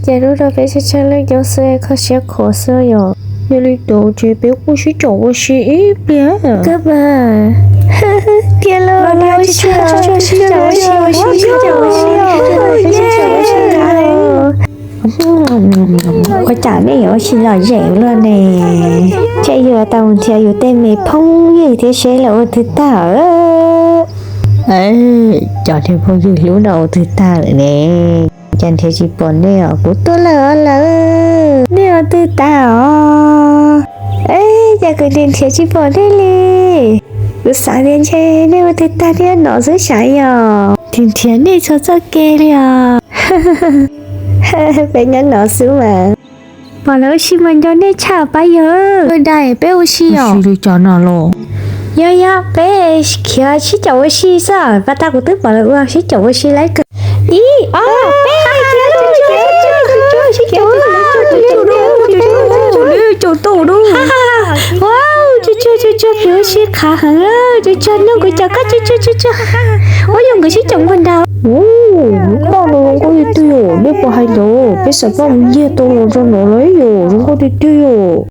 假如他被是成了有时可是可是哟。那里头这边我是找我是一边。干嘛？天了，我去找我去找我去我去找我去。我找你有是老热了呢，这有当天有对没碰有的谁了知道？哎，昨天碰有lúc nào知道呢？今天是本来我多了，你有知道？哎，这个今天是本来哩。3年前你有知道你脑子啥呀？今天你做做给了。Pengen nasi mà. Kalau si mandone capa ya? Dah, beo si ya. Si chana lo. Ya ya, be kia si jauh si sa. Bata aku tu kalau uang si jauh si lagi. Ih, be cucu biểu si khá hả? Cucu nó cứ chả có cucu. Ôi dùng cái si chồng quần đào. Con nó có đi tiêu, biết bao hay rồi, biết sao bao nhiêu tôi rồi nó lấy rồi, nó có đi tiêu.